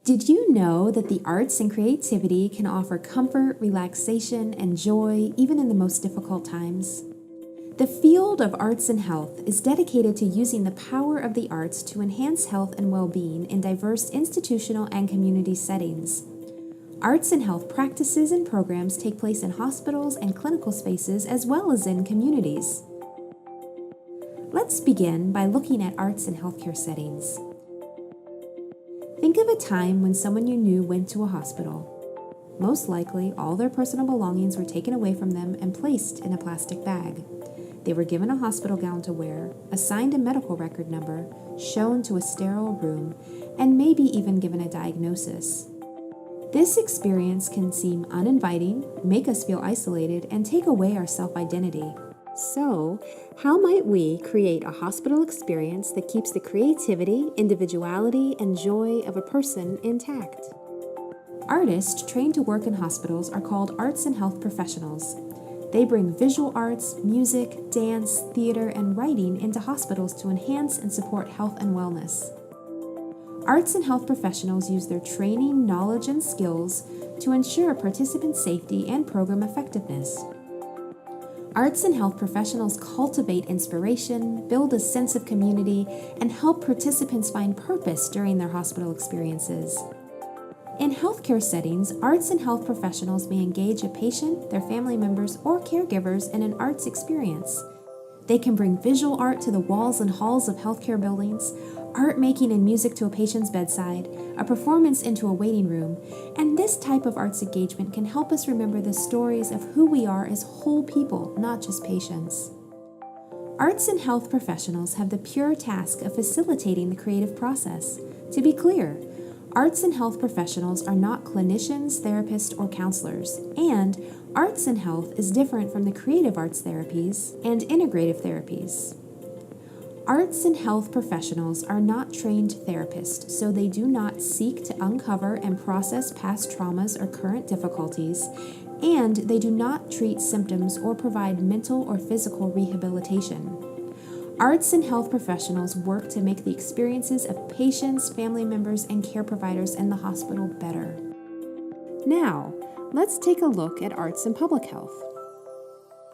Did you know that the arts and creativity can offer comfort, relaxation, and joy even in the most difficult times? The field of arts and health is dedicated to using the power of the arts to enhance health and well being in diverse institutional and community settings. Arts and health practices and programs take place in hospitals and clinical spaces as well as in communities. Let's begin by looking at arts and healthcare settings. Think of a time when someone you knew went to a hospital. Most likely, all their personal belongings were taken away from them and placed in a plastic bag. They were given a hospital gown to wear, assigned a medical record number, shown to a sterile room, and maybe even given a diagnosis. This experience can seem uninviting, make us feel isolated, and take away our self-identity. So, how might we create a hospital experience that keeps the creativity, individuality, and joy of a person intact? Artists trained to work in hospitals are called arts and health professionals. They bring visual arts, music, dance, theater, and writing into hospitals to enhance and support health and wellness. Arts and health professionals use their training, knowledge, and skills to ensure participant safety and program effectiveness. Arts and health professionals cultivate inspiration, build a sense of community, and help participants find purpose during their hospital experiences. In healthcare settings, arts and health professionals may engage a patient, their family members, or caregivers in an arts experience. They can bring visual art to the walls and halls of healthcare buildings, art making and music to a patient's bedside, a performance into a waiting room, and this type of arts engagement can help us remember the stories of who we are as whole people, not just patients. Arts and health professionals have the pure task of facilitating the creative process. To be clear, arts and health professionals are not clinicians, therapists, or counselors, and arts and health is different from the creative arts therapies and integrative therapies. Arts and health professionals are not trained therapists, so they do not seek to uncover and process past traumas or current difficulties, and they do not treat symptoms or provide mental or physical rehabilitation. Arts and health professionals work to make the experiences of patients, family members, and care providers in the hospital better. Now, let's take a look at arts and public health.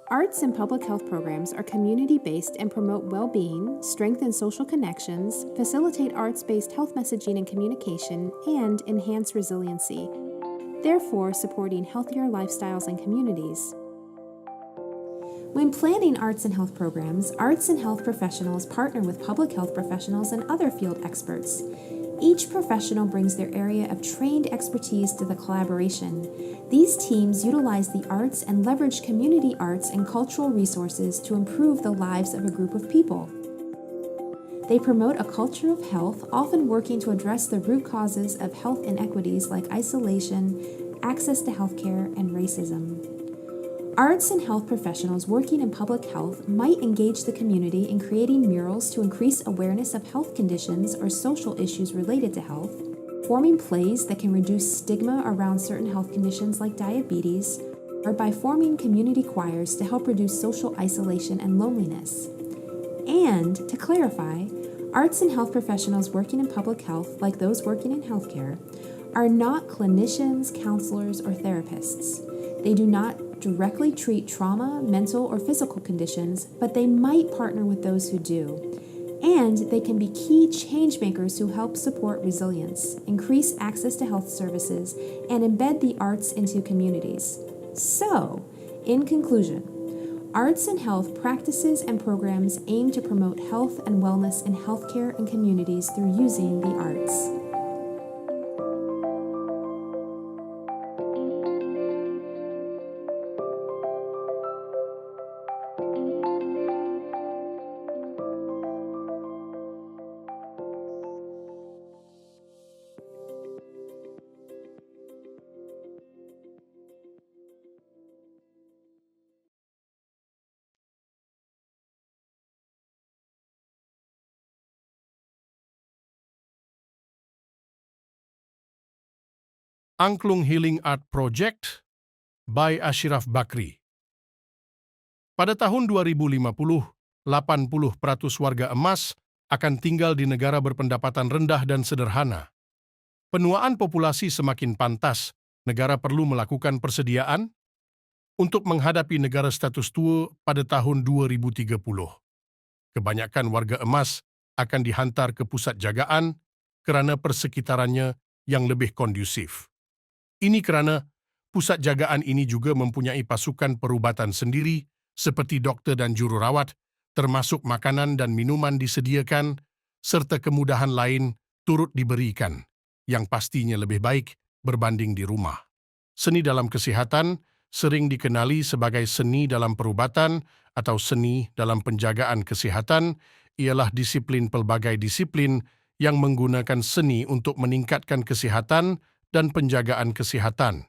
Arts and public health programs are community-based and promote well-being, strengthen social connections, facilitate arts-based health messaging and communication, and enhance resiliency, therefore supporting healthier lifestyles and communities. When planning arts and health programs, arts and health professionals partner with public health professionals and other field experts. Each professional brings their area of trained expertise to the collaboration. These teams utilize the arts and leverage community arts and cultural resources to improve the lives of a group of people. They promote a culture of health, often working to address the root causes of health inequities like isolation, access to healthcare, and racism. Arts and health professionals working in public health might engage the community in creating murals to increase awareness of health conditions or social issues related to health, forming plays that can reduce stigma around certain health conditions like diabetes, or by forming community choirs to help reduce social isolation and loneliness. And, to clarify, arts and health professionals working in public health, like those working in healthcare, are not clinicians, counselors, or therapists. They do not directly treat trauma, mental, or physical conditions, but they might partner with those who do. And they can be key change makers who help support resilience, increase access to health services, and embed the arts into communities. So, in conclusion, arts and health practices and programs aim to promote health and wellness in healthcare and communities through using the arts. Angklung Healing Art Project by Ashraf Bakri. Pada tahun 2050, 80% warga emas akan tinggal di negara berpendapatan rendah dan sederhana. Penuaan populasi semakin pantas. Negara perlu melakukan persediaan untuk menghadapi negara status tua pada tahun 2030. Kebanyakan warga emas akan dihantar ke pusat jagaan kerana persekitarannya yang lebih kondusif. Ini kerana pusat jagaan ini juga mempunyai pasukan perubatan sendiri seperti doktor dan jururawat, termasuk makanan dan minuman disediakan serta kemudahan lain turut diberikan, yang pastinya lebih baik berbanding di rumah. Seni dalam kesihatan sering dikenali sebagai seni dalam perubatan atau seni dalam penjagaan kesihatan, ialah disiplin pelbagai disiplin yang menggunakan seni untuk meningkatkan kesihatan dan penjagaan kesihatan.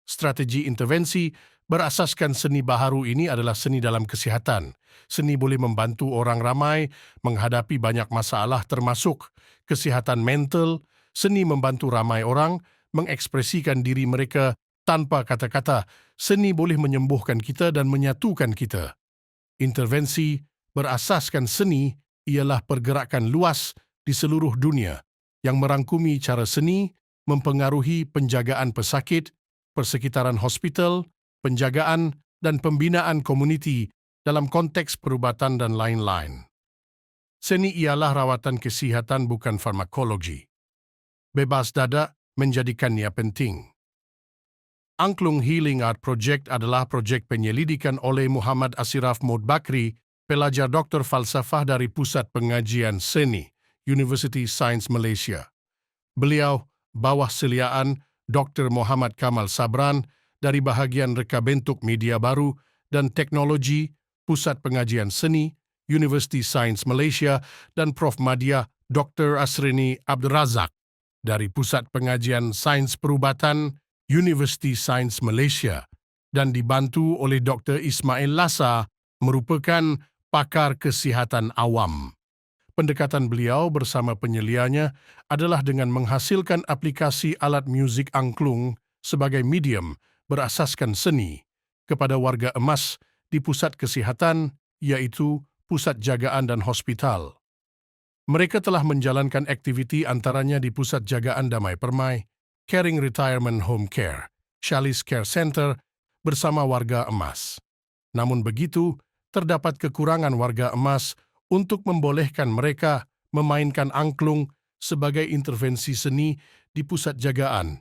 Strategi intervensi berasaskan seni baharu ini adalah seni dalam kesihatan. Seni boleh membantu orang ramai menghadapi banyak masalah termasuk kesihatan mental. Seni membantu ramai orang mengekspresikan diri mereka tanpa kata-kata. Seni boleh menyembuhkan kita dan menyatukan kita. Intervensi berasaskan seni ialah pergerakan luas di seluruh dunia yang merangkumi cara seni mempengaruhi penjagaan pesakit, persekitaran hospital, penjagaan dan pembinaan komuniti dalam konteks perubatan dan lain-lain. Seni ialah rawatan kesihatan bukan farmakologi. Bebas dada menjadikannya penting. Angklung Healing Art Project adalah projek penyelidikan oleh Muhammad Ashraf Maud Bakri, pelajar doktor falsafah dari Pusat Pengajian Seni, University Science Malaysia. Beliau bawah seliaan Dr. Muhammad Kamal Sabran dari bahagian reka bentuk media baru dan teknologi Pusat Pengajian Seni, University Science Malaysia dan Prof. Madya Dr. Asrini Abdul Razak dari Pusat Pengajian Sains Perubatan, University Science Malaysia dan dibantu oleh Dr. Ismail Lassa merupakan pakar kesihatan awam. Pendekatan beliau bersama penyelianya adalah dengan menghasilkan aplikasi alat muzik angklung sebagai medium berasaskan seni kepada warga emas di pusat kesihatan, iaitu pusat jagaan dan hospital. Mereka telah menjalankan aktiviti antaranya di Pusat Jagaan Damai Permai, Caring Retirement Home Care, Chalice Care Center bersama warga emas. Namun begitu, terdapat kekurangan warga emas untuk membolehkan mereka memainkan angklung sebagai intervensi seni di pusat jagaan.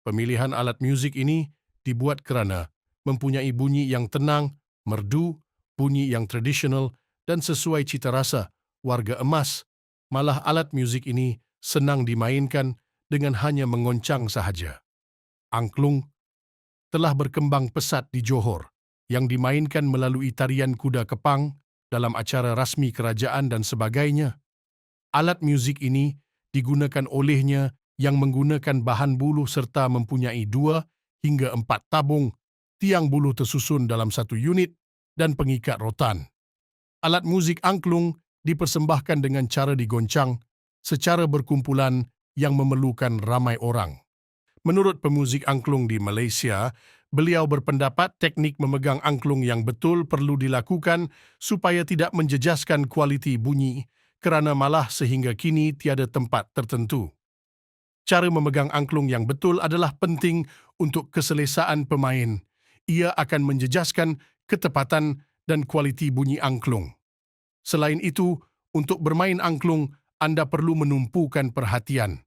Pemilihan alat muzik ini dibuat kerana mempunyai bunyi yang tenang, merdu, bunyi yang tradisional dan sesuai cita rasa warga emas. Malah alat muzik ini senang dimainkan dengan hanya mengoncang sahaja. Angklung telah berkembang pesat di Johor yang dimainkan melalui tarian kuda kepang dalam acara rasmi kerajaan dan sebagainya. Alat muzik ini digunakan olehnya yang menggunakan bahan buluh serta mempunyai 2 hingga 4 tabung, tiang buluh tersusun dalam satu unit dan pengikat rotan. Alat muzik angklung dipersembahkan dengan cara digoncang secara berkumpulan yang memerlukan ramai orang. Menurut pemuzik angklung di Malaysia, beliau berpendapat teknik memegang angklung yang betul perlu dilakukan supaya tidak menjejaskan kualiti bunyi kerana malah sehingga kini tiada tempat tertentu. Cara memegang angklung yang betul adalah penting untuk keselesaan pemain. Ia akan menjejaskan ketepatan dan kualiti bunyi angklung. Selain itu, untuk bermain angklung, anda perlu menumpukan perhatian.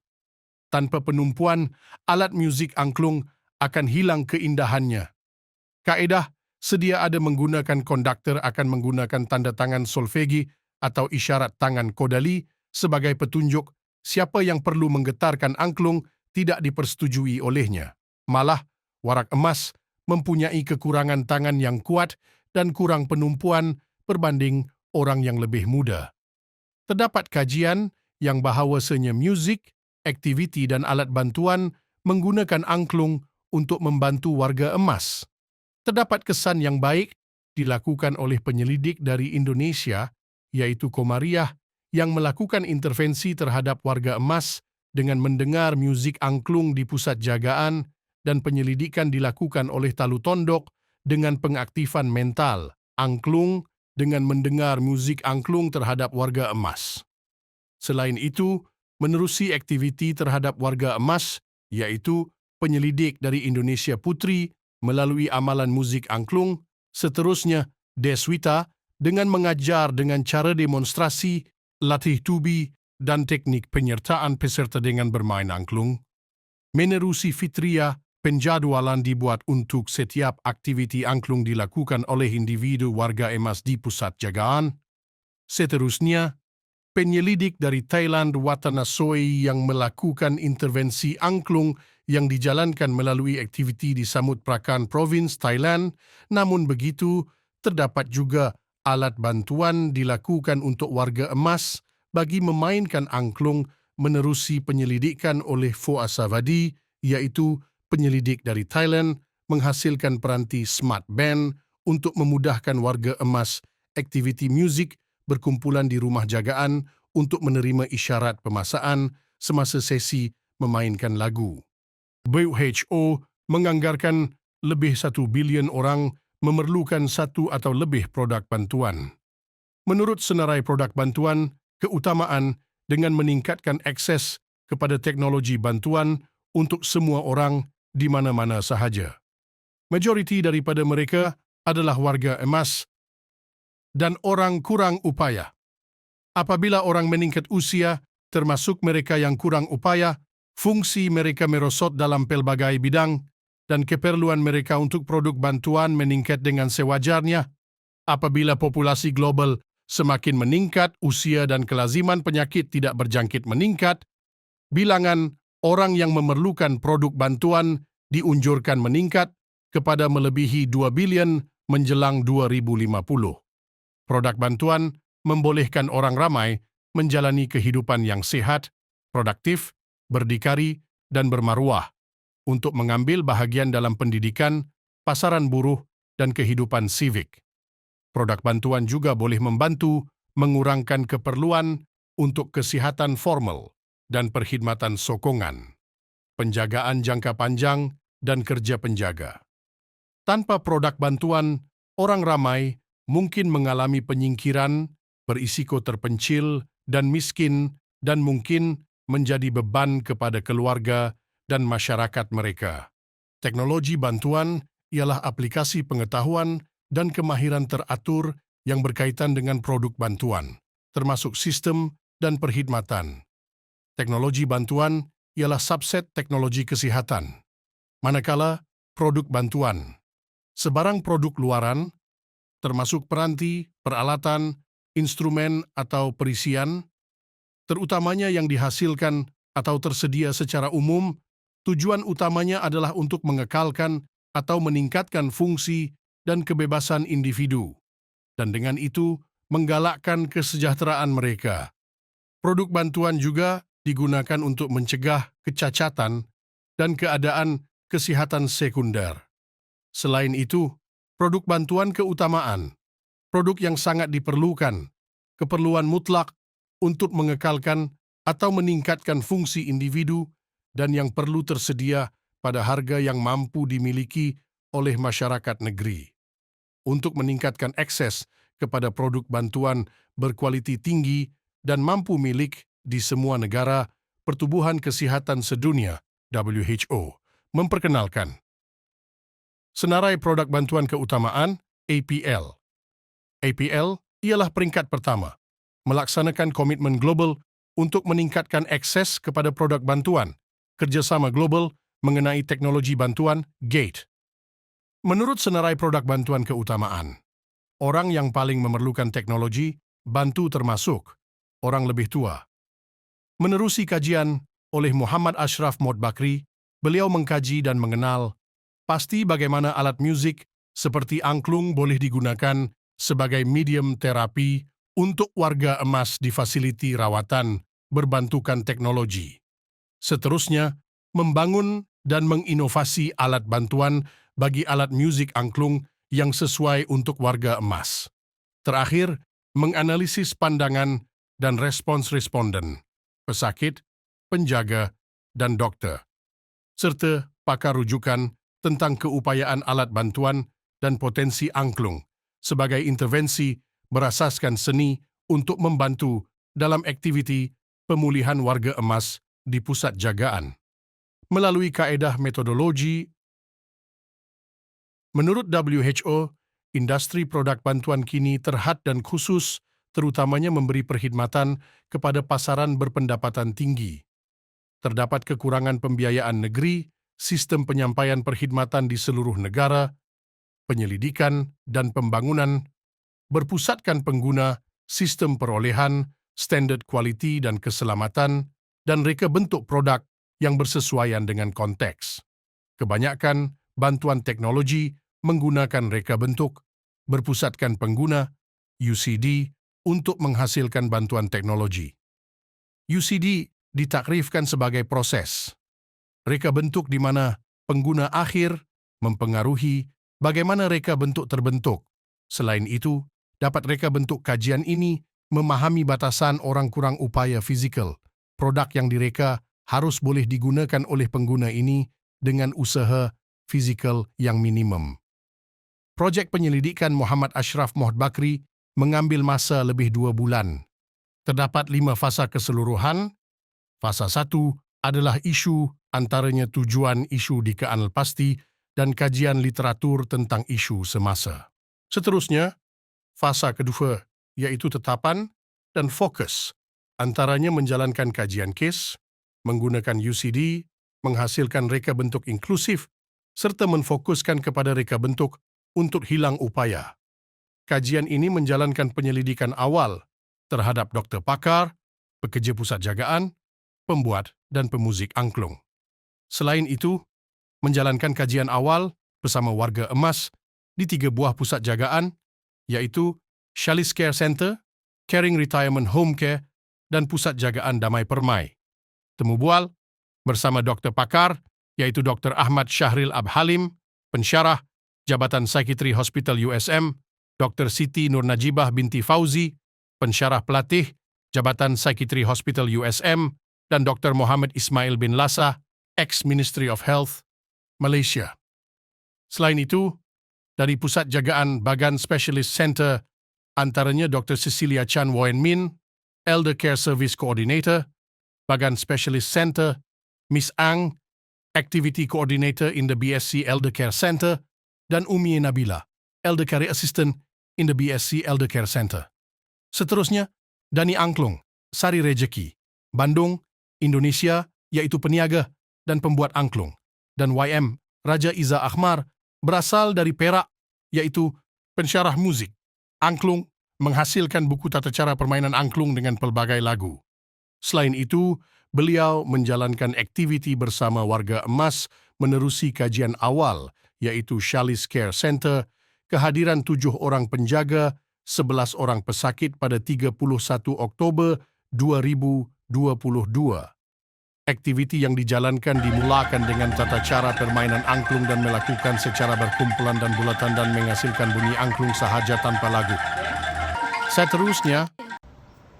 Tanpa penumpuan, alat muzik angklung akan hilang keindahannya. Kaedah sedia ada menggunakan konduktor akan menggunakan tanda tangan solfegi atau isyarat tangan kodali sebagai petunjuk siapa yang perlu menggetarkan angklung tidak dipersetujui olehnya. Malah, warak emas mempunyai kekurangan tangan yang kuat dan kurang penumpuan berbanding orang yang lebih muda. Terdapat kajian yang bahawasanya muzik, aktiviti dan alat bantuan menggunakan angklung untuk membantu warga emas. Terdapat kesan yang baik dilakukan oleh penyelidik dari Indonesia, iaitu Komariah, yang melakukan intervensi terhadap warga emas dengan mendengar muzik angklung di pusat jagaan dan penyelidikan dilakukan oleh Talu Tondok dengan pengaktifan mental angklung dengan mendengar muzik angklung terhadap warga emas. Selain itu, menerusi aktiviti terhadap warga emas, iaitu penyelidik dari Indonesia Putri melalui amalan muzik angklung, seterusnya Deswita dengan mengajar dengan cara demonstrasi, latih tubi, dan teknik penyertaan peserta dengan bermain angklung. Menerusi Fitria, penjadwalan dibuat untuk setiap aktiviti angklung dilakukan oleh individu warga emas di pusat jagaan. Seterusnya, penyelidik dari Thailand Watanasoy yang melakukan intervensi angklung yang dijalankan melalui aktiviti di Samut Prakan Provinsi Thailand. Namun begitu, terdapat juga alat bantuan dilakukan untuk warga emas bagi memainkan angklung menerusi penyelidikan oleh Foasavadi, iaitu penyelidik dari Thailand, menghasilkan peranti Smart Band untuk memudahkan warga emas aktiviti muzik berkumpulan di rumah jagaan untuk menerima isyarat pemasaan semasa sesi memainkan lagu. WHO menganggarkan lebih 1 bilion orang memerlukan satu atau lebih produk bantuan. Menurut senarai produk bantuan, keutamaan dengan meningkatkan akses kepada teknologi bantuan untuk semua orang di mana-mana sahaja. Majoriti daripada mereka adalah warga emas dan orang kurang upaya. Apabila orang meningkat usia, termasuk mereka yang kurang upaya, fungsi mereka merosot dalam pelbagai bidang dan keperluan mereka untuk produk bantuan meningkat dengan sewajarnya. Apabila populasi global semakin meningkat, usia dan kelaziman penyakit tidak berjangkit meningkat, bilangan orang yang memerlukan produk bantuan diunjurkan meningkat kepada melebihi 2 bilion menjelang 2050. Produk bantuan membolehkan orang ramai menjalani kehidupan yang sehat, produktif, berdikari, dan bermaruah untuk mengambil bahagian dalam pendidikan, pasaran buruh, dan kehidupan sivik. Produk bantuan juga boleh membantu mengurangkan keperluan untuk kesihatan formal dan perkhidmatan sokongan, penjagaan jangka panjang, dan kerja penjaga. Tanpa produk bantuan, orang ramai mungkin mengalami penyingkiran, berisiko terpencil dan miskin, dan mungkin menjadi beban kepada keluarga dan masyarakat mereka. Teknologi bantuan ialah aplikasi pengetahuan dan kemahiran teratur yang berkaitan dengan produk bantuan, termasuk sistem dan perkhidmatan. Teknologi bantuan ialah subset teknologi kesihatan. Manakala produk bantuan, sebarang produk luaran, termasuk peranti, peralatan, instrumen atau perisian, terutamanya yang dihasilkan atau tersedia secara umum, tujuan utamanya adalah untuk mengekalkan atau meningkatkan fungsi dan kebebasan individu, dan dengan itu menggalakkan kesejahteraan mereka. Produk bantuan juga digunakan untuk mencegah kecacatan dan keadaan kesehatan sekunder. Selain itu, produk bantuan keutamaan, produk yang sangat diperlukan, keperluan mutlak untuk mengekalkan atau meningkatkan fungsi individu dan yang perlu tersedia pada harga yang mampu dimiliki oleh masyarakat negeri. Untuk meningkatkan akses kepada produk bantuan berkualiti tinggi dan mampu milik di semua negara, Pertubuhan Kesihatan Sedunia (WHO) memperkenalkan senarai produk bantuan keutamaan APL. APL ialah peringkat pertama, melaksanakan komitmen global untuk meningkatkan akses kepada produk bantuan, kerjasama global mengenai teknologi bantuan GATE. Menurut senarai produk bantuan keutamaan, orang yang paling memerlukan teknologi bantu termasuk orang lebih tua. Menerusi kajian oleh Muhammad Ashraf Modbakri, beliau mengkaji dan mengenal pasti bagaimana alat muzik seperti angklung boleh digunakan sebagai medium terapi untuk warga emas di fasiliti rawatan berbantukan teknologi. Seterusnya, membangun dan menginovasi alat bantuan bagi alat muzik angklung yang sesuai untuk warga emas. Terakhir, menganalisis pandangan dan respons responden, pesakit, penjaga, dan dokter, serta pakar rujukan tentang keupayaan alat bantuan dan potensi angklung sebagai intervensi berasaskan seni untuk membantu dalam aktiviti pemulihan warga emas di pusat jagaan. Melalui kaedah metodologi, menurut WHO, industri produk bantuan kini terhad dan khusus, terutamanya memberi perkhidmatan kepada pasaran berpendapatan tinggi. Terdapat kekurangan pembiayaan negeri, sistem penyampaian perkhidmatan di seluruh negara, penyelidikan dan pembangunan, berpusatkan pengguna, sistem perolehan, standard kualiti dan keselamatan, dan reka bentuk produk yang bersesuaian dengan konteks. Kebanyakan bantuan teknologi menggunakan reka bentuk, berpusatkan pengguna, UCD, untuk menghasilkan bantuan teknologi. UCD ditakrifkan sebagai proses reka bentuk di mana pengguna akhir mempengaruhi bagaimana reka bentuk terbentuk. Selain itu, dapat reka bentuk kajian ini memahami batasan orang kurang upaya fizikal. Produk yang direka harus boleh digunakan oleh pengguna ini dengan usaha fizikal yang minimum. Projek penyelidikan Muhammad Ashraf Mohd Bakri mengambil masa lebih 2 bulan. Terdapat 5 fasa keseluruhan. Fasa 1 adalah isu, antaranya tujuan isu di keanal pasti dan kajian literatur tentang isu semasa. Seterusnya, fasa kedua iaitu tetapan dan fokus, antaranya menjalankan kajian kes, menggunakan UCD, menghasilkan reka bentuk inklusif, serta menfokuskan kepada reka bentuk untuk hilang upaya. Kajian ini menjalankan penyelidikan awal terhadap dokter pakar, pekerja pusat jagaan, pembuat dan pemuzik angklung. Selain itu, menjalankan kajian awal bersama warga emas di 3 buah pusat jagaan, yaitu Shalis Care Center, Caring Retirement Home Care, dan Pusat Jagaan Damai Permai. Temu bual bersama dokter pakar, yaitu Dr. Ahmad Syahril Abhalim, pensyarah Jabatan Psikiatri Hospital USM, Dr. Siti Nur Najibah binti Fauzi, pensyarah pelatih Jabatan Psikiatri Hospital USM, dan Dr. Muhammad Ismail bin Lasa, ex-Ministry of Health, Malaysia. Selain itu, dari Pusat Jagaan Bagan Specialist Center, antaranya Dr. Cecilia Chan Woen Min, Elder Care Service Coordinator, Bagan Specialist Center, Miss Ang, Activity Coordinator in the BSc Elder Care Center, dan Umi Nabila, Elder Care Assistant in the BSc Elder Care Center. Seterusnya, Dani Angklung, Sari Rejeki, Bandung, Indonesia, yaitu peniaga dan pembuat angklung, dan YM, Raja Iza Akhmar, berasal dari Perak, yaitu pensyarah muzik. Angklung menghasilkan buku tata cara permainan angklung dengan pelbagai lagu. Selain itu, beliau menjalankan aktiviti bersama warga emas menerusi kajian awal, yaitu Shalis Care Center, kehadiran 7 orang penjaga, 11 orang pesakit pada 31 Oktober 2022. Aktiviti yang dijalankan dimulakan dengan tata cara permainan angklung dan melakukan secara berkumpulan dan bulatan dan menghasilkan bunyi angklung sahaja tanpa lagu. Seterusnya,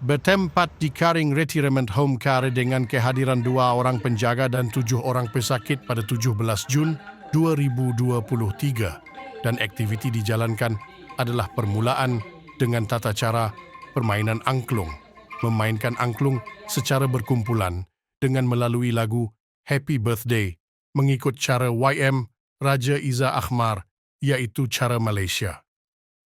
bertempat di Caring Retirement Home Care dengan kehadiran 2 orang penjaga dan 7 orang pesakit pada 17 Jun 2023, dan aktiviti dijalankan adalah permulaan dengan tata cara permainan angklung, memainkan angklung secara berkumpulan dengan melalui lagu Happy Birthday, mengikut cara YM Raja Iza Akhmar, yaitu cara Malaysia.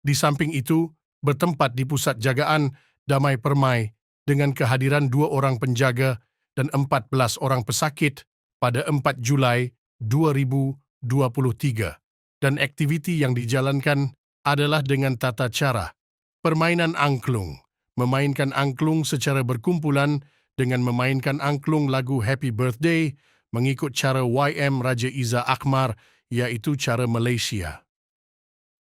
Di samping itu, bertempat di Pusat Jagaan Damai Permai dengan kehadiran 2 orang penjaga dan 14 orang pesakit pada 4 Julai 2023, dan aktiviti yang dijalankan adalah dengan tata cara permainan angklung, memainkan angklung secara berkumpulan dengan memainkan angklung lagu Happy Birthday mengikut cara YM Raja Iza Akhmar, yaitu cara Malaysia.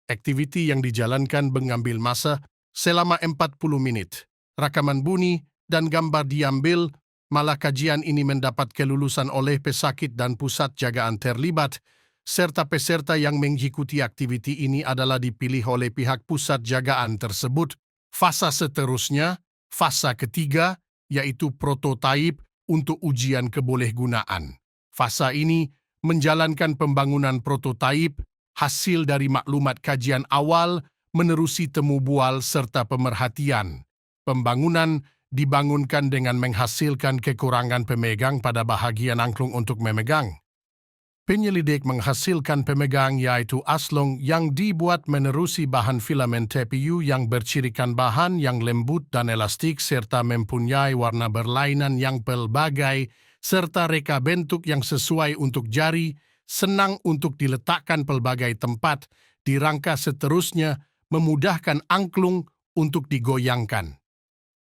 Aktiviti yang dijalankan mengambil masa selama 40 minit. Rakaman bunyi dan gambar diambil, malah kajian ini mendapat kelulusan oleh pesakit dan pusat jagaan terlibat, serta peserta yang mengikuti aktiviti ini adalah dipilih oleh pihak pusat jagaan tersebut. Fasa seterusnya, fasa ketiga, yaitu prototipe untuk ujian kebolehgunaan. Fasa ini menjalankan pembangunan prototipe hasil dari maklumat kajian awal menerusi temu bual serta pemerhatian. Pembangunan dibangunkan dengan menghasilkan kekurangan pemegang pada bahagian angklung untuk memegang. Penyelidik menghasilkan pemegang yaitu aslong yang dibuat menerusi bahan filamen TPU yang bercirikan bahan yang lembut dan elastik serta mempunyai warna berlainan yang pelbagai serta reka bentuk yang sesuai untuk jari, senang untuk diletakkan pelbagai tempat, di rangka seterusnya memudahkan angklung untuk digoyangkan.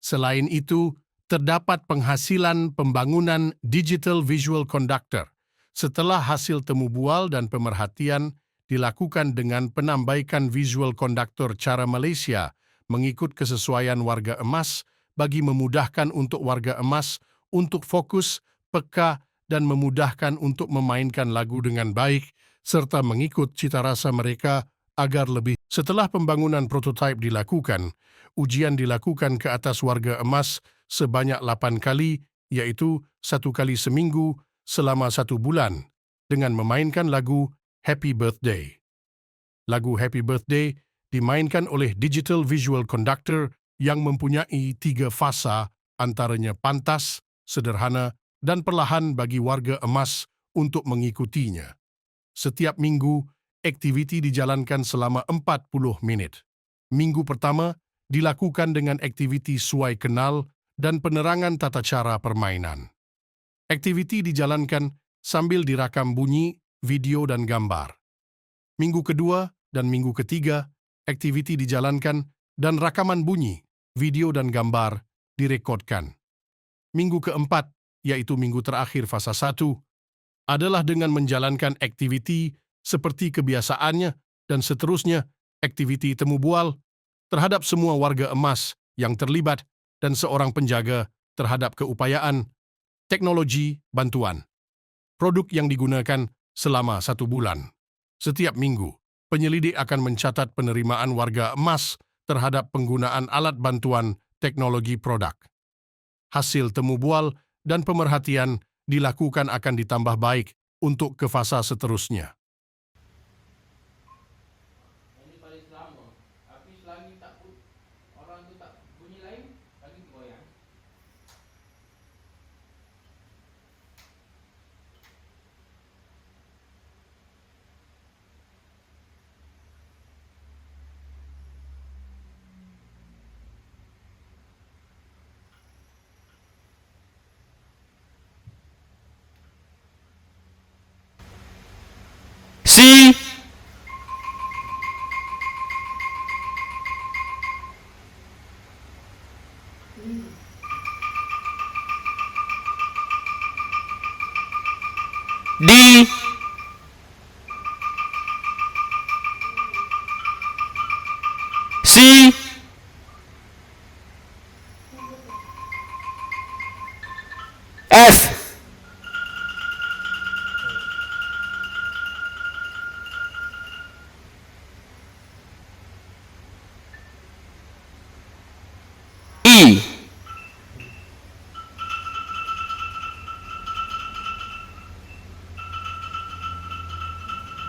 Selain itu, terdapat penghasilan pembangunan Digital Visual Conductor. Setelah hasil temu bual dan pemerhatian dilakukan dengan penambaikan visual conductor cara Malaysia mengikut kesesuaian warga emas bagi memudahkan untuk warga emas untuk fokus, peka dan memudahkan untuk memainkan lagu dengan baik serta mengikut cita rasa mereka agar lebih. Setelah pembangunan prototipe dilakukan, ujian dilakukan ke atas warga emas sebanyak 8 kali, yaitu 1 kali seminggu selama 1 bulan, dengan memainkan lagu Happy Birthday. Lagu Happy Birthday dimainkan oleh Digital Visual Conductor yang mempunyai 3 fasa, antaranya pantas, sederhana, dan perlahan bagi warga emas untuk mengikutinya. Setiap minggu, aktiviti dijalankan selama 40 menit. Minggu pertama dilakukan dengan aktiviti suai kenal dan penerangan tata cara permainan. Aktiviti dijalankan sambil direkam bunyi, video, dan gambar. Minggu kedua dan minggu ketiga, aktiviti dijalankan dan rakaman bunyi, video, dan gambar direkodkan. Minggu keempat, yaitu minggu terakhir fasa 1, adalah dengan menjalankan aktiviti seperti kebiasaannya dan seterusnya aktiviti temu bual terhadap semua warga emas yang terlibat dan seorang penjaga terhadap keupayaan teknologi bantuan. Produk yang digunakan selama 1 bulan. Setiap minggu, penyelidik akan mencatat penerimaan warga emas terhadap penggunaan alat bantuan teknologi produk. Hasil temu bual dan pemerhatian dilakukan akan ditambah baik untuk ke fasa seterusnya. Ini paling lama, tapi selagi orang tu tak bunyi lain, lagi goyang. C D C F E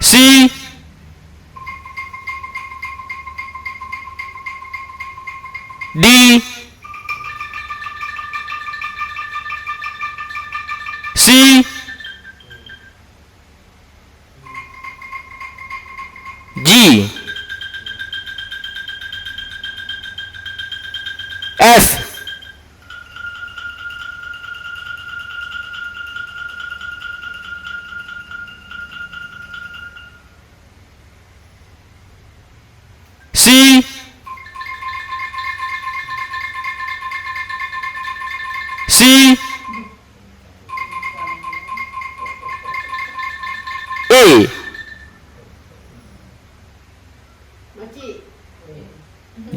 C D C G F C C A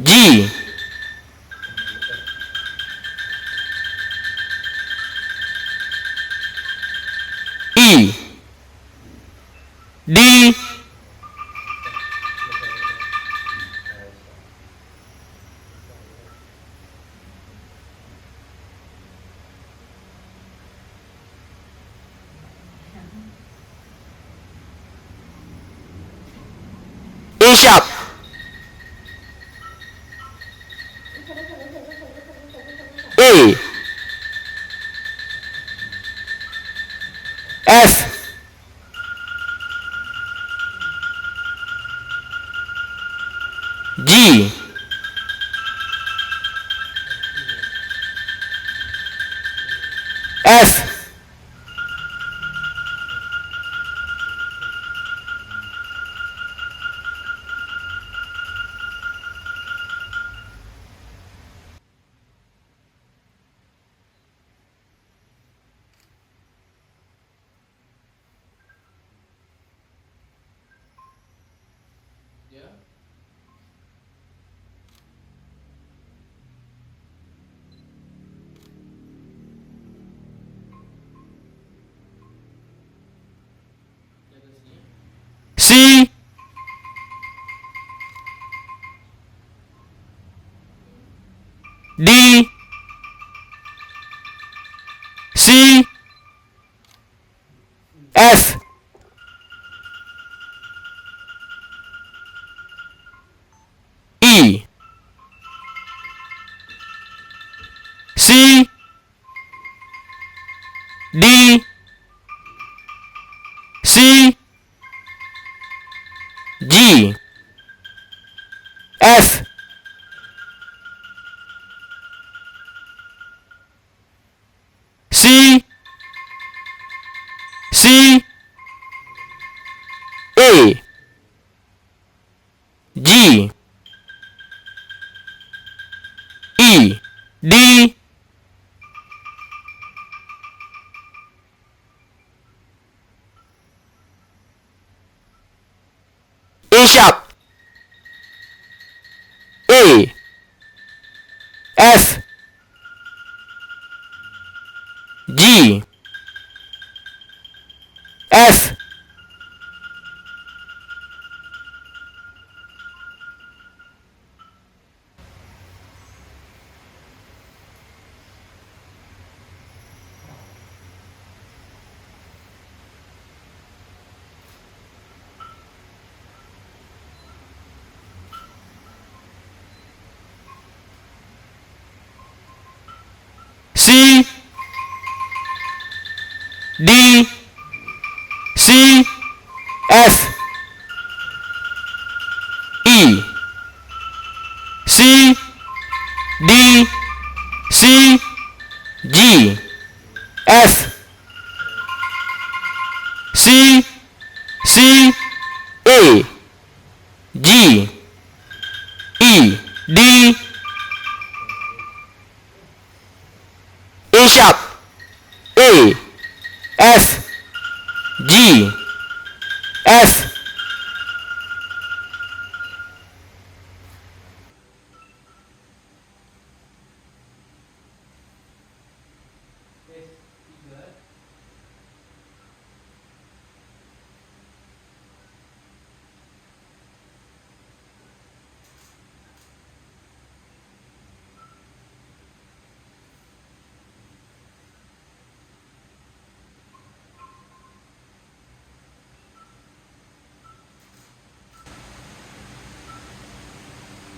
G E D A sharp A F G F Dia jaga sini. C D C F E C D C G F C C A G E D A sharp A F G F C D C F E C D C G F C C A G E D A sharp A F G F Tes 3.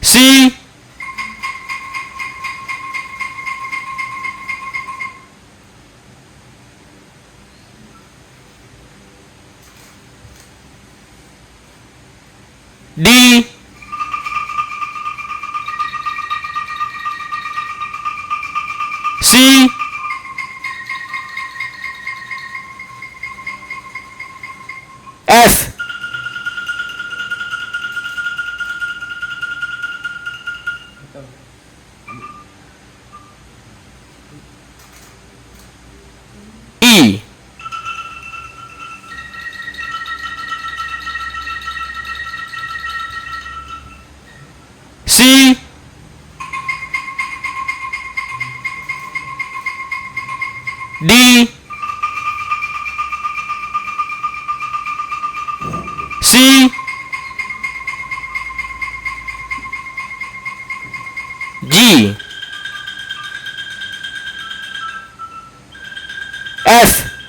C D C F E C D C G F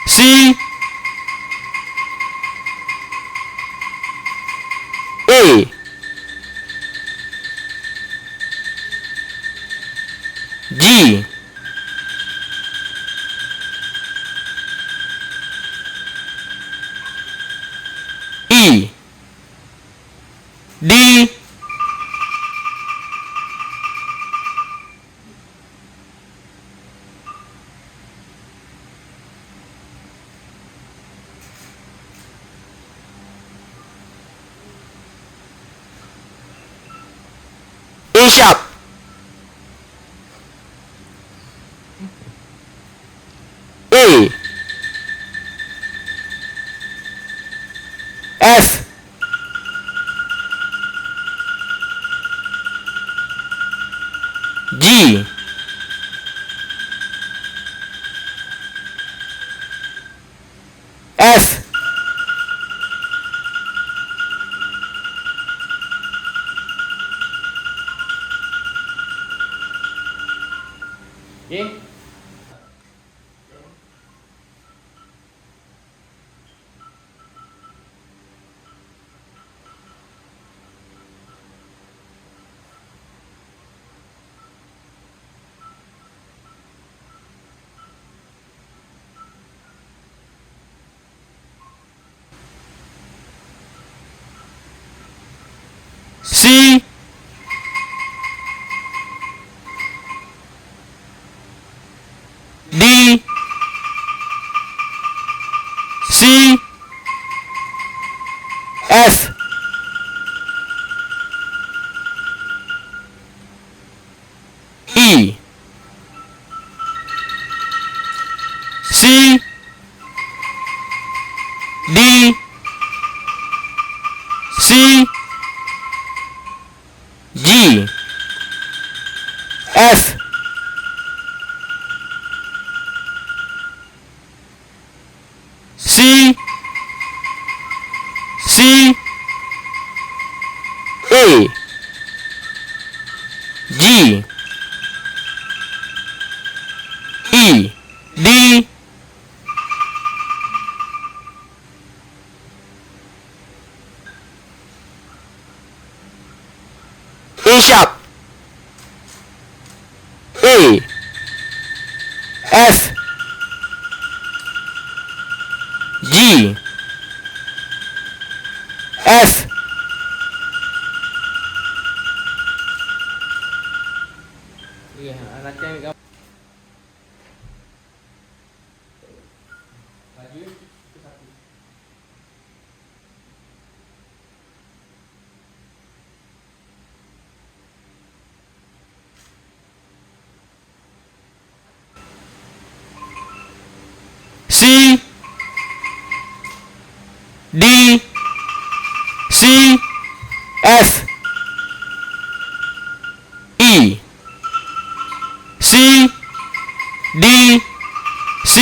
C A G E D A sharp A F G F Okay. C D C F E C D C G F C C A G E D A sharp A F G F Okay, nanti ambil gambar. Laju. Itu satu. C D C F E C D C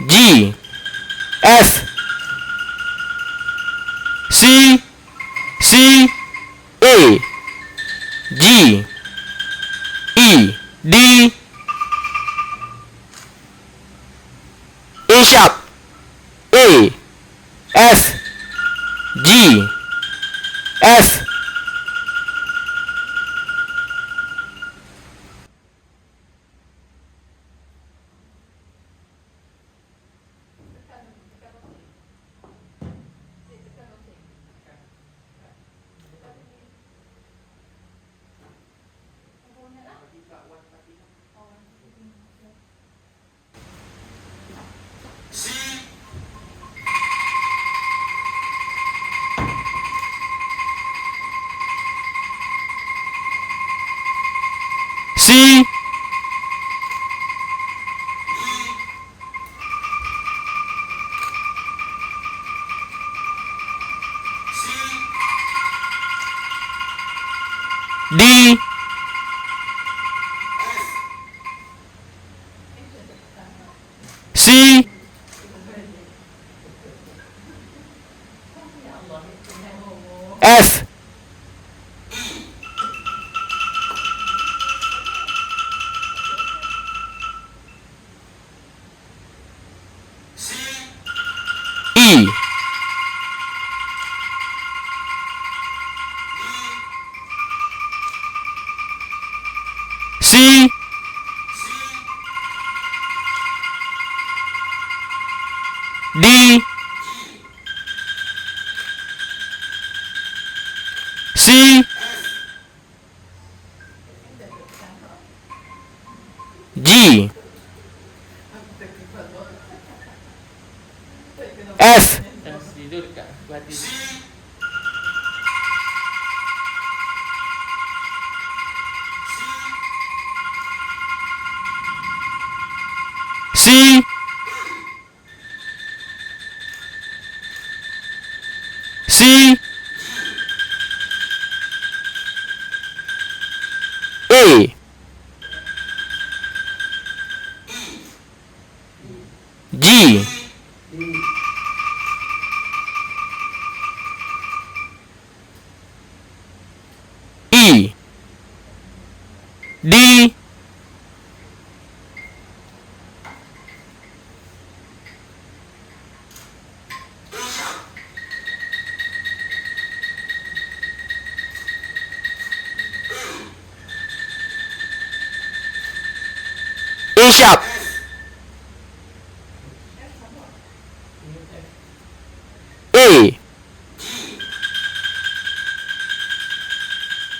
G F C C A G E D A sharp A F G F C D C F D, C, D, C, G, F, Jangan tidur dekat aku hati. C, C, A, G, E, D, A sharp, A,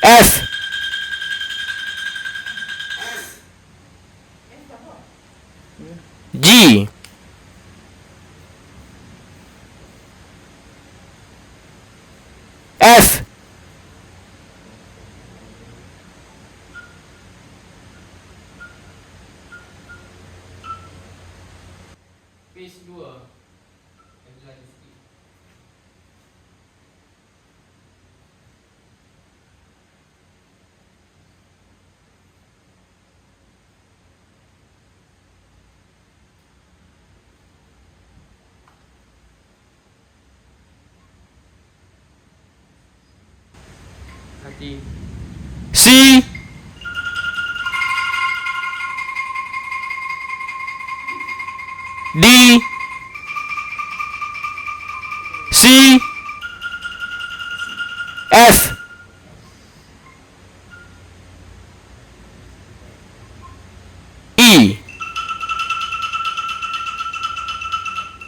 F, G, F, Page 2. Lagi lagi sikit. Hati. C, D, C, F, E,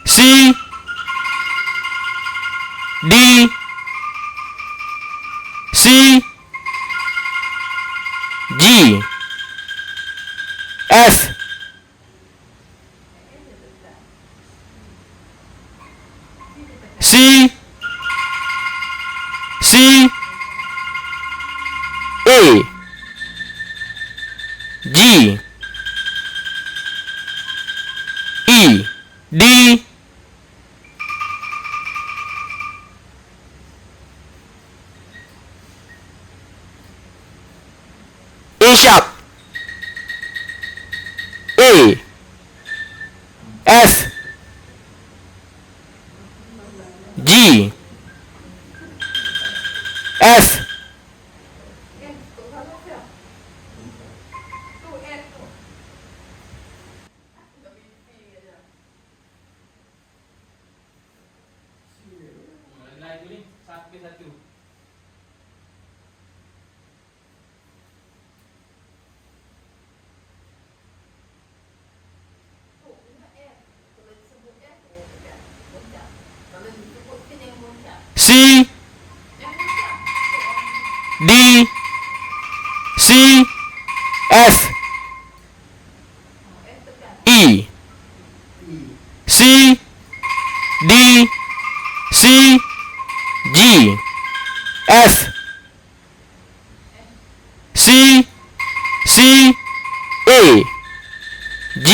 C, D, C, G, F, C, C, A, G, E, D, A sharp, A, F, G, F, Lagi ni satu ke satu. C, D, C, F, E, C, D, C, G, F, C, C, A, G,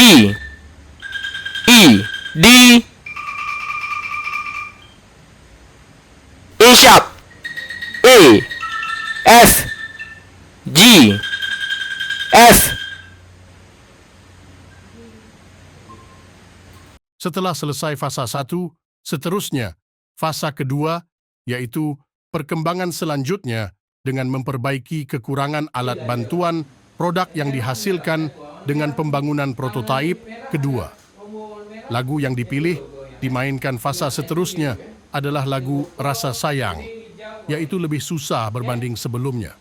E, D, A sharp, A, F, G, F. Setelah selesai fasa 1, seterusnya fasa kedua yaitu perkembangan selanjutnya dengan memperbaiki kekurangan alat bantuan produk yang dihasilkan dengan pembangunan prototipe kedua. Lagu yang dipilih Dimainkan fasa seterusnya adalah lagu Rasa Sayang, iaitu lebih susah berbanding sebelumnya.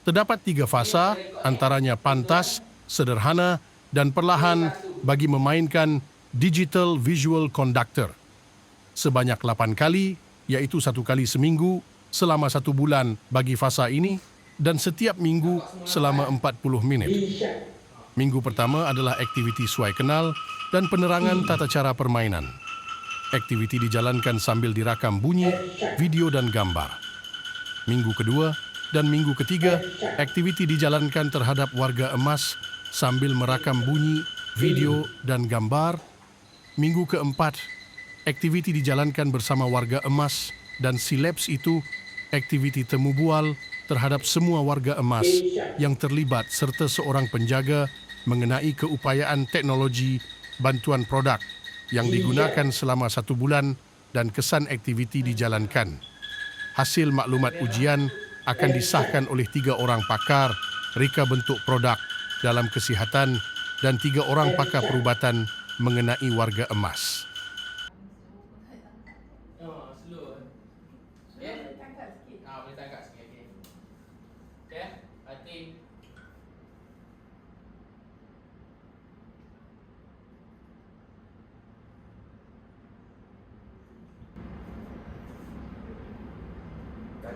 Terdapat 3 fasa, antaranya pantas, sederhana, dan perlahan bagi memainkan Digital Visual Conductor. Sebanyak 8 kali, iaitu 1 kali seminggu, selama 1 bulan bagi fasa ini, dan setiap minggu selama 40 minit. Minggu pertama adalah aktiviti suai kenal dan penerangan tata cara permainan. Aktiviti dijalankan sambil dirakam bunyi, video dan gambar. Minggu kedua dan minggu ketiga, aktiviti dijalankan terhadap warga emas sambil merakam bunyi, video dan gambar. Minggu keempat, aktiviti dijalankan bersama warga emas dan silabs itu aktiviti temu bual terhadap semua warga emas yang terlibat serta seorang penjaga mengenai keupayaan teknologi bantuan produk yang digunakan selama 1 bulan dan kesan aktiviti dijalankan. Hasil maklumat ujian akan disahkan oleh 3 orang pakar reka bentuk produk dalam kesihatan dan 3 orang pakar perubatan mengenai warga emas. Oh, slow. Okay? Boleh tangkap sikit. Okay? Hati.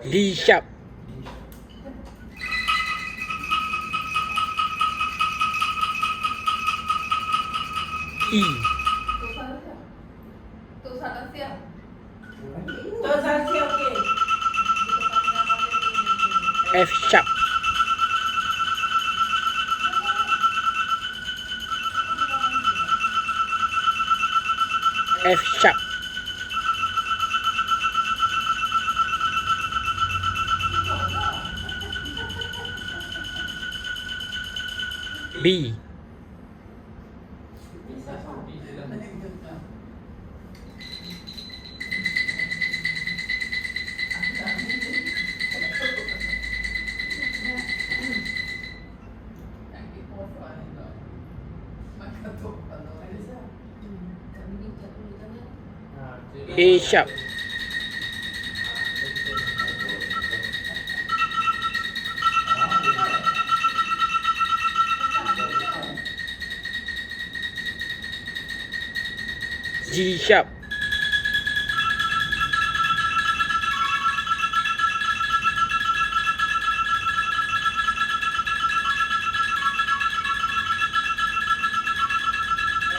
D sharp. E. F sharp. F sharp. B. A sharp. G sharp.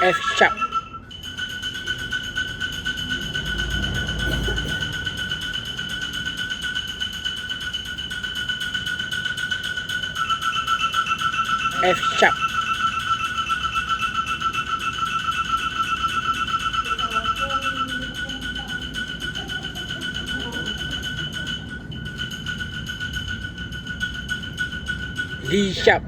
F sharp. F sharp. D sharp.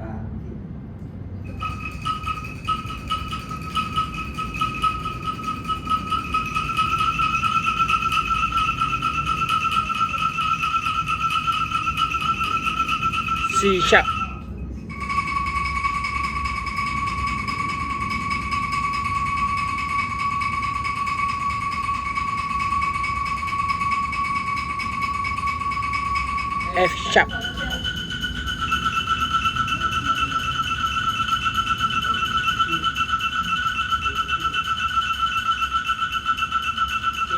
C sharp. F sharp.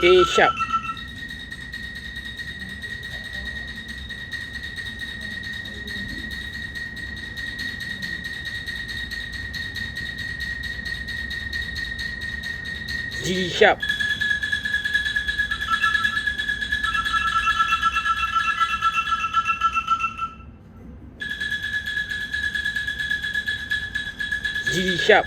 A sharp. G sharp. G sharp.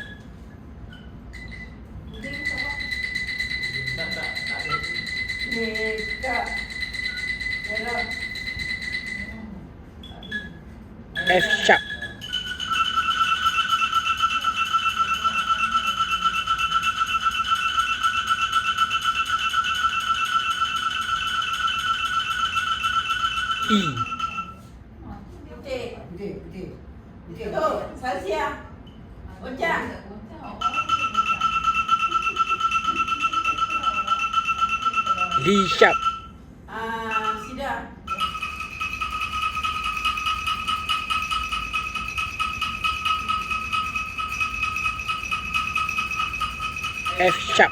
F sharp. E. D sharp. Sida. F sharp.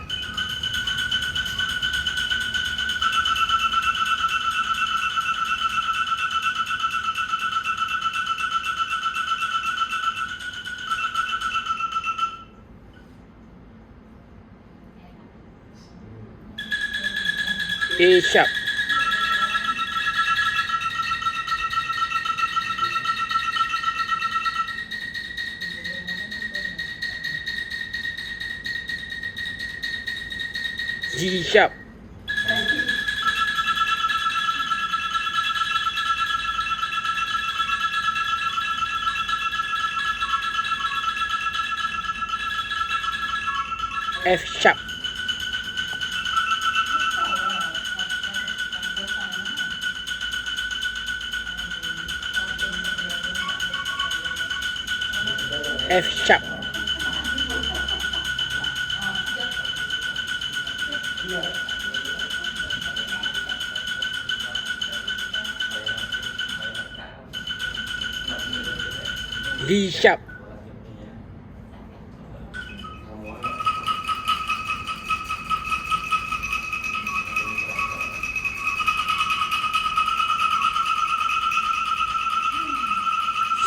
A sharp. G sharp. F sharp. F sharp. D sharp.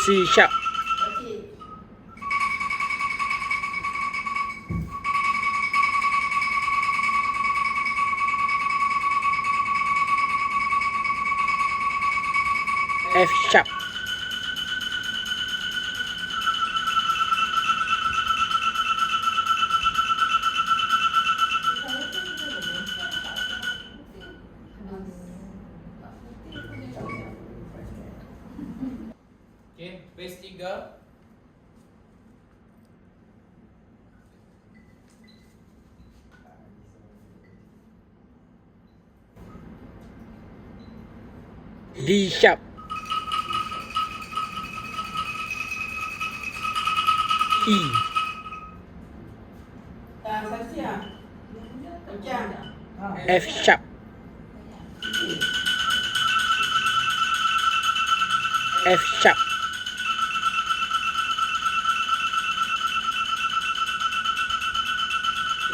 C sharp. F sharp. Okay, base 3. D sharp. E. Sasia. Macam. F sharp. F sharp.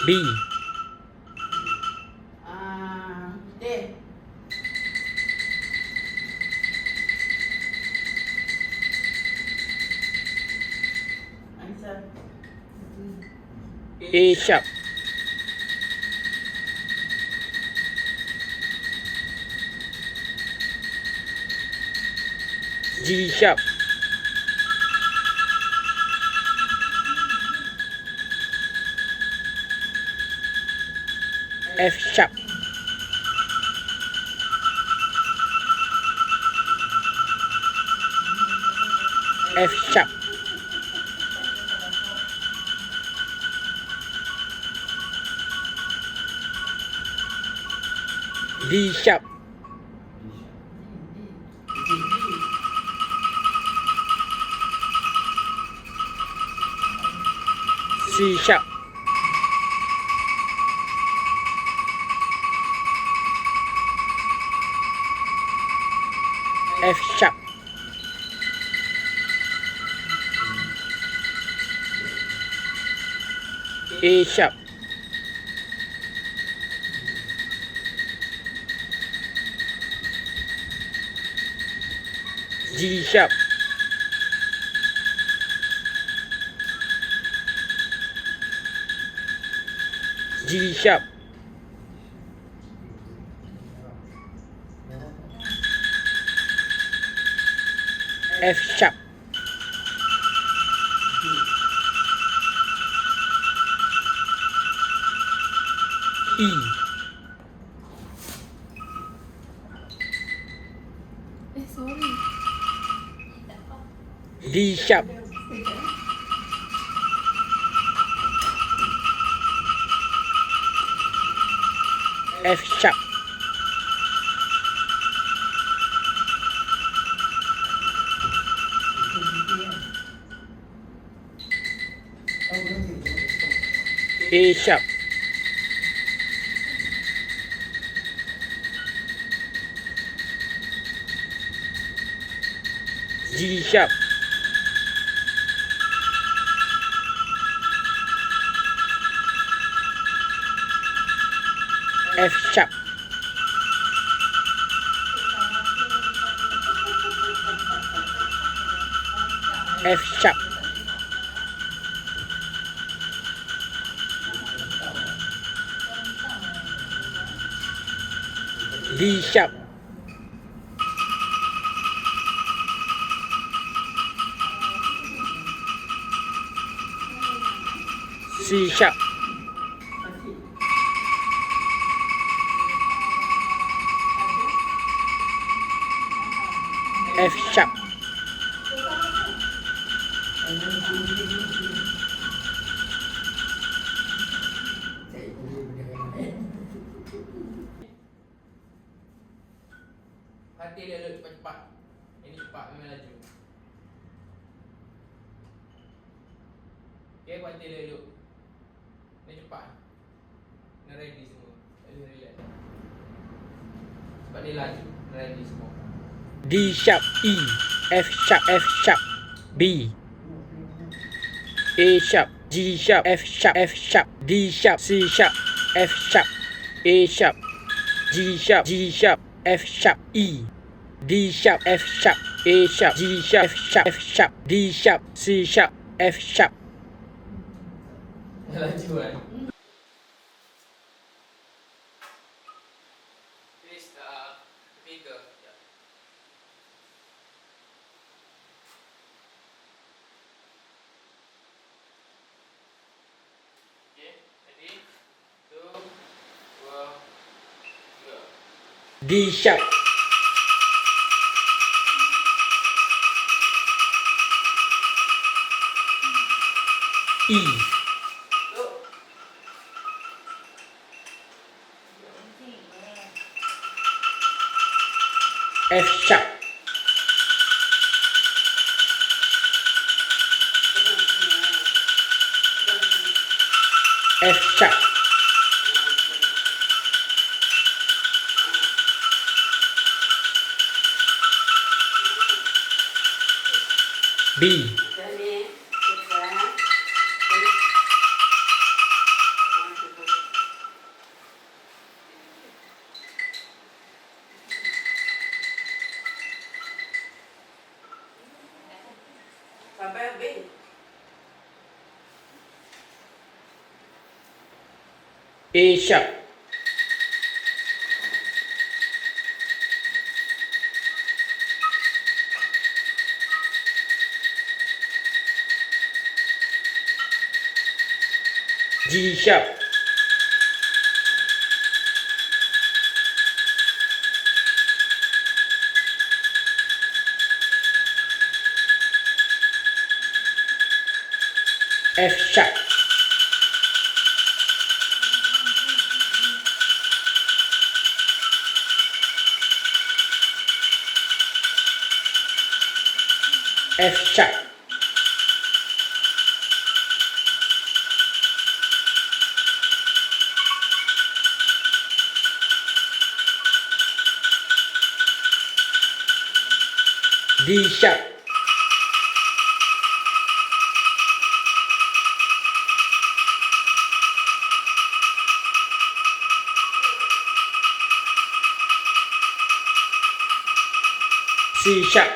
B. D. Answer. A sharp. G sharp. F sharp. F sharp. D sharp. C sharp. F sharp. A sharp. G sharp. G sharp. F sharp. E. Sorry. D sharp. F sharp. A sharp. G sharp, F sharp, F sharp, D sharp, C sharp, F sharp, Hati dia dulu cepat-cepat. Ini cepat memang laju. Okay, hati dia dulu. Ini cepat. Ini ready semua. Ini relax. Sebab dia laju. Ini ready semua. D sharp, E, F sharp, F sharp, B, A sharp, G sharp, F sharp, F sharp, D sharp, C sharp, F sharp, A sharp, G sharp, G sharp, F sharp, E, D sharp, F sharp, A sharp, G sharp, F sharp, F sharp, D sharp, C sharp, F sharp. Laju kan. Please, figure. Ya. Okay, ready? 2, 2, 3. D sharp, E, F sharp, F sharp, B, Sampai habis. A sharp, G sharp, F sharp, F sharp, D sharp, C sharp,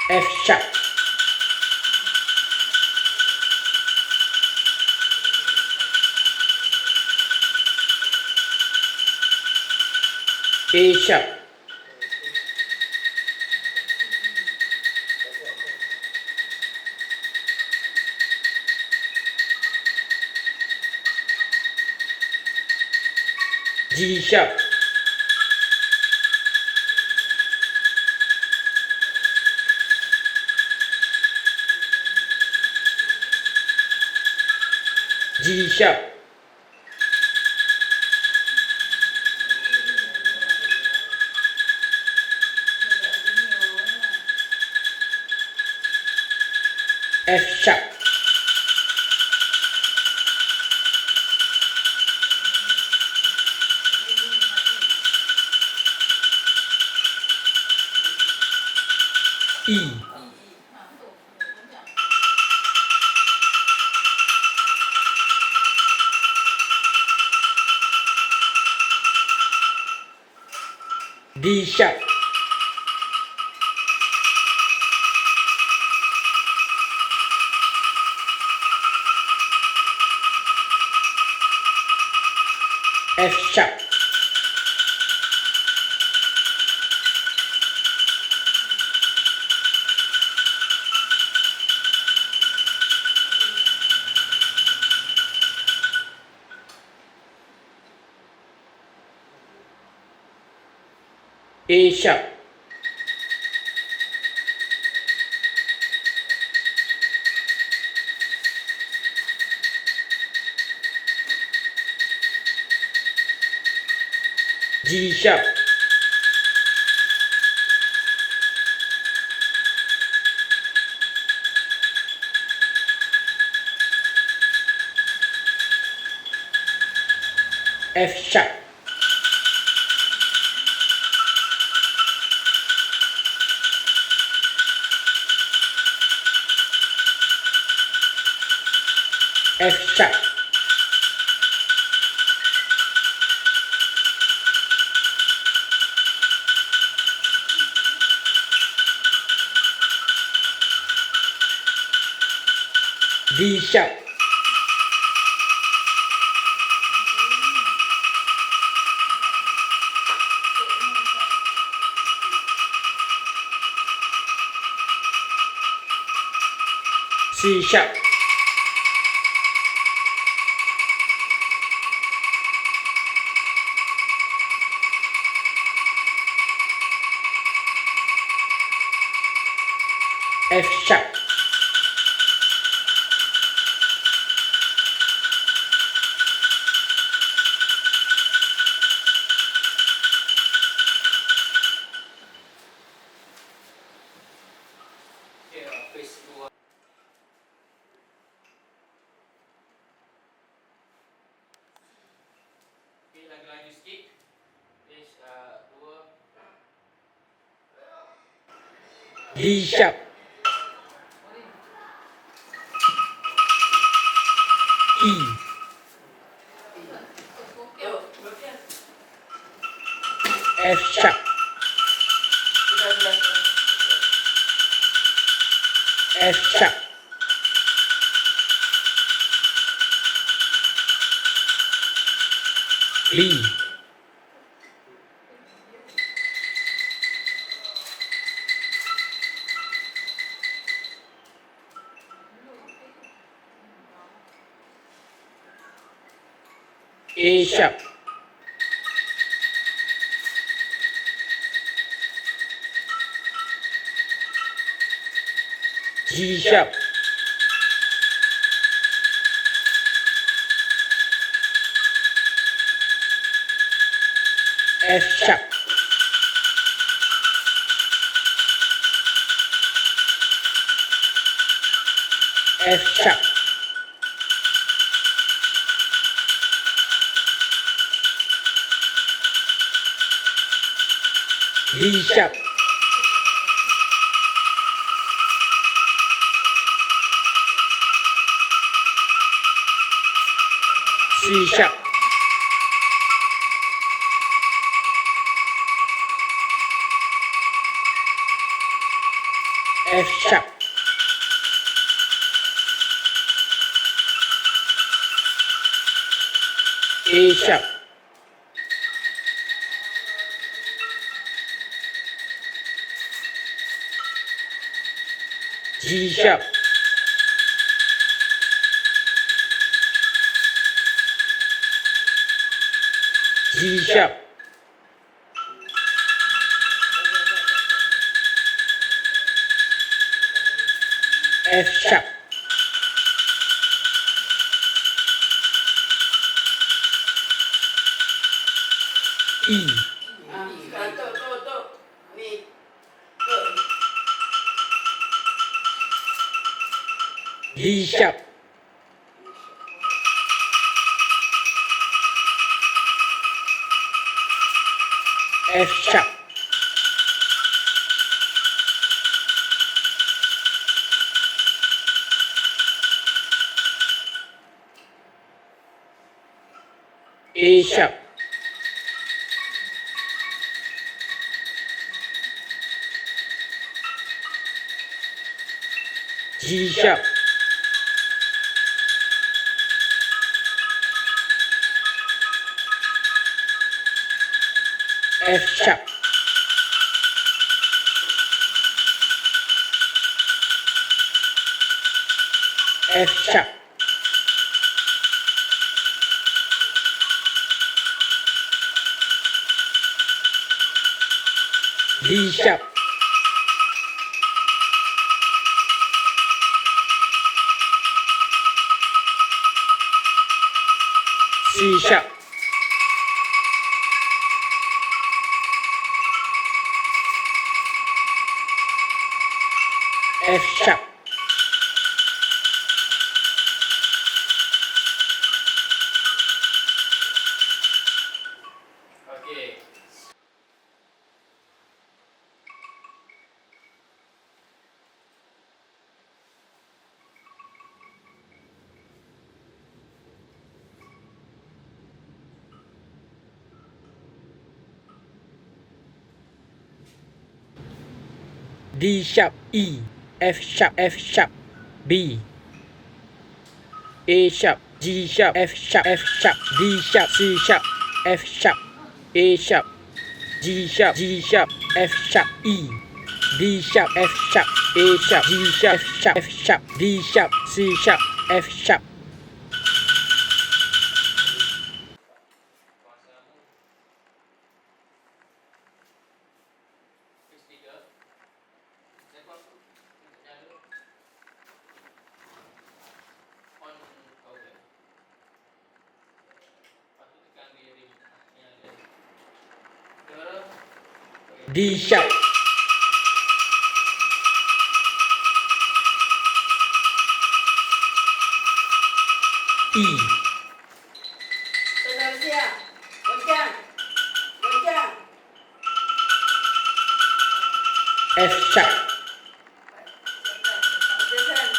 F sharp, A sharp, G sharp, G sharp, F sharp, E D sharp F sharp A sharp G sharp F sharp F sharp D sharp C sharp F sharp Okey, laju sikit. Page 2. D sharp E F sharp F sharp B A sharp G sharp F sharp F sharp D sharp C sharp F sharp A sharp G sharp G sharp F sharp E Tok. Ni. D sharp F sharp A sharp, G sharp, F sharp, F sharp, D sharp, C sharp, F sharp, Okey. D sharp, E, F sharp, F sharp, B, A sharp, G sharp, F sharp, F sharp, D sharp, C sharp, F sharp, A sharp, G sharp, G sharp, F sharp, E, D sharp, F sharp, A sharp, G sharp, F sharp, F sharp, D sharp, C sharp, F sharp. Kuasamu. Kes 3. Saya kuasa untuk nyala. On power. Lepas tu tekan bearing. Nyala. Suara. Okey. D sharp, E, Saudara siap. Goncang. Goncang. F sharp, Goncang.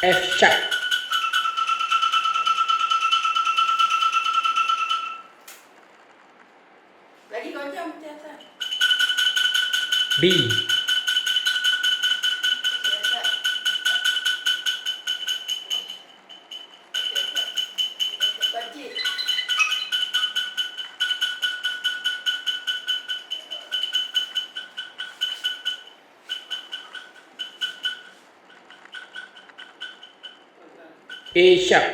F sharp, Lagi goncang di atas. B, Di atas. Bacit. A sharp,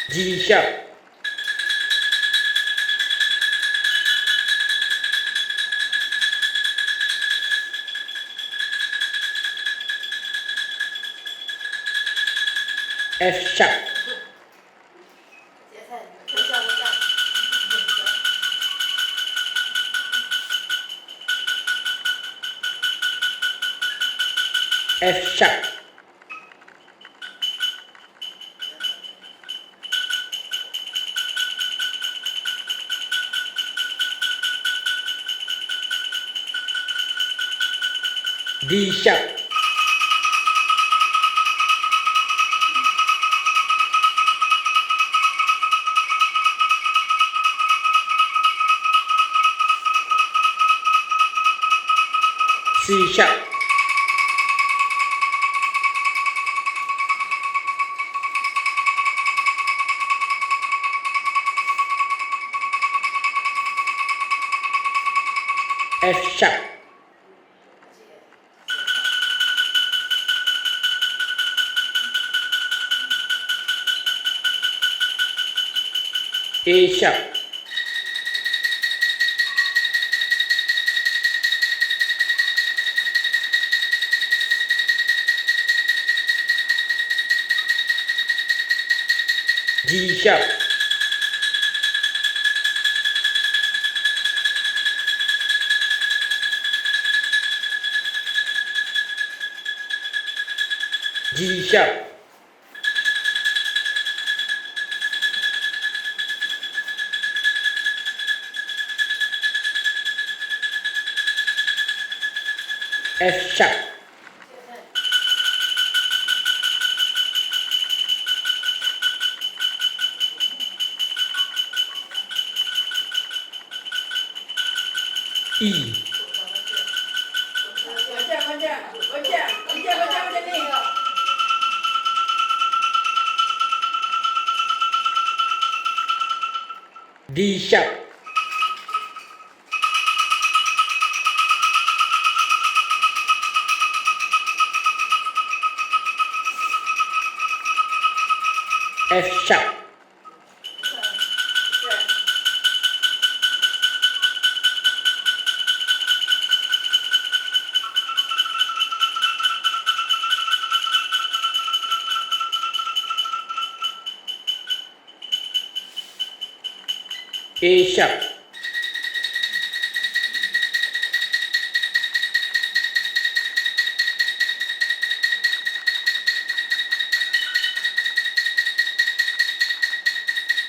G sharp, F sharp, Di atas. Goncang, goncang. F sharp, D sharp, C sharp, F sharp, A sharp, G sharp, G sharp, F sharp, 学生。 E, Gocang macam ni. D sharp, F sharp, A sharp,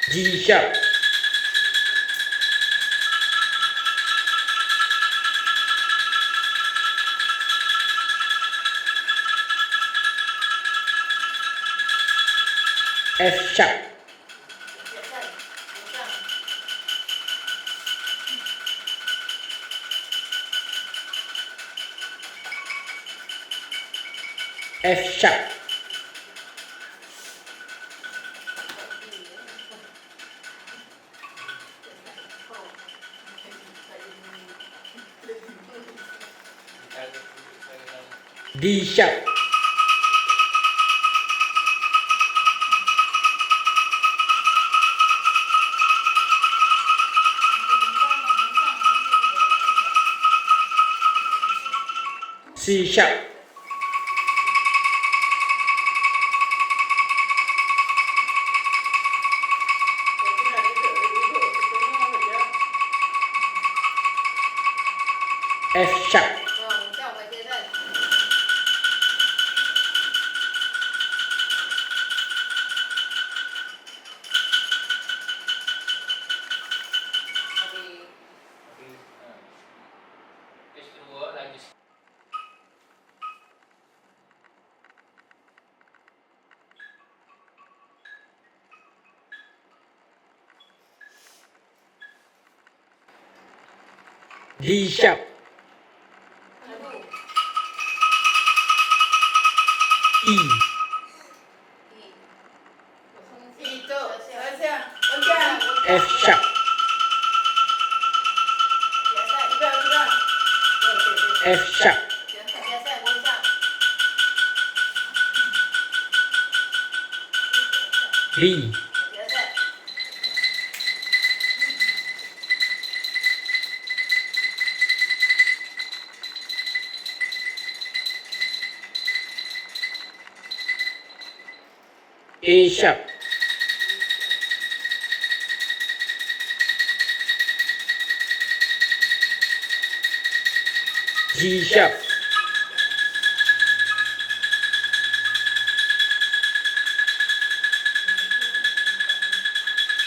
G sharp, F sharp, F sharp, D sharp, C sharp, F sharp, Kes kedua lagi. D sharp, E, Itu, selesai. Gocang. F sharp, Biasa, sudah. F sharp, Biasa, gocang. B, Biasa. A sharp, G sharp,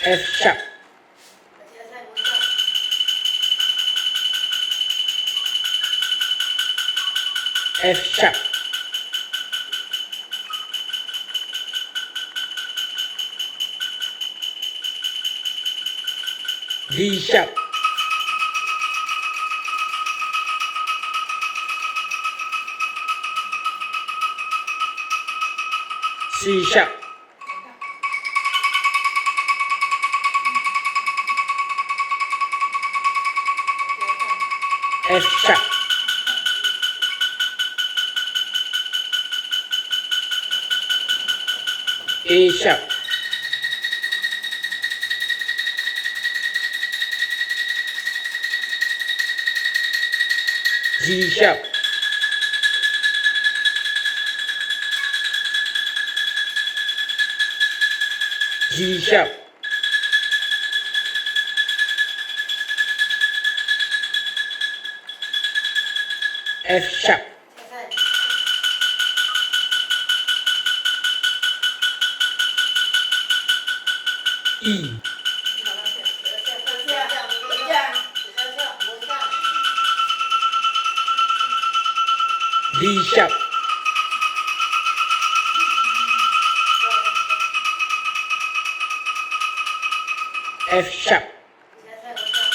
F sharp, Biasa, gocang. F sharp, D sharp, C sharp, F sharp, A sharp, G sharp, G sharp, F sharp, Selesai. E, Gocang. sharp, F sharp, Biasa bocah.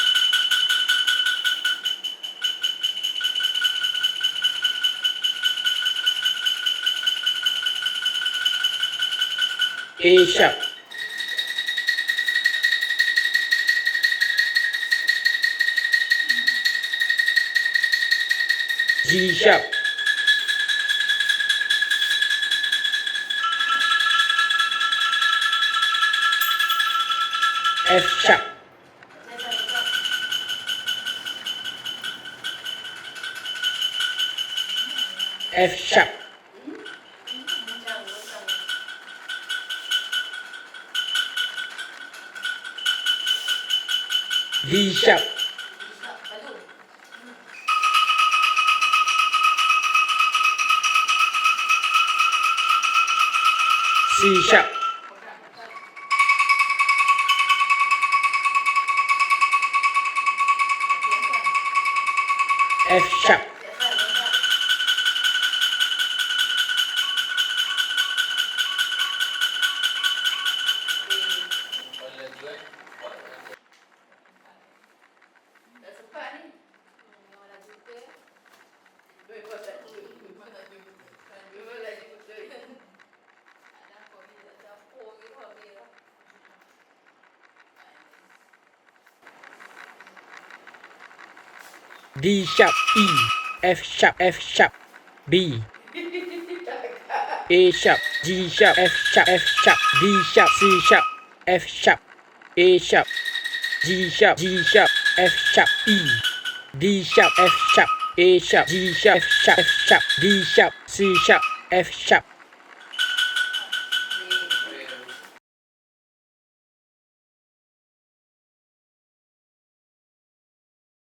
A sharp, G sharp, F sharp, Biasa bocah. F sharp, Bocah, bocah. D sharp, Bisa, padu. C sharp, F sharp, Biasa bocah. Dah sempat ni. Memang dah buka. Memang dah buka. Memang dah buka. Memang dah buka. Ada kau ni dah campur ke apa ni lah. D sharp, E, F sharp, B, A sharp, G sharp, F sharp, D sharp, C sharp, F sharp, A sharp, G sharp, F sharp, E, D sharp, F sharp, A sharp, G sharp, F sharp, D sharp, C sharp, F sharp.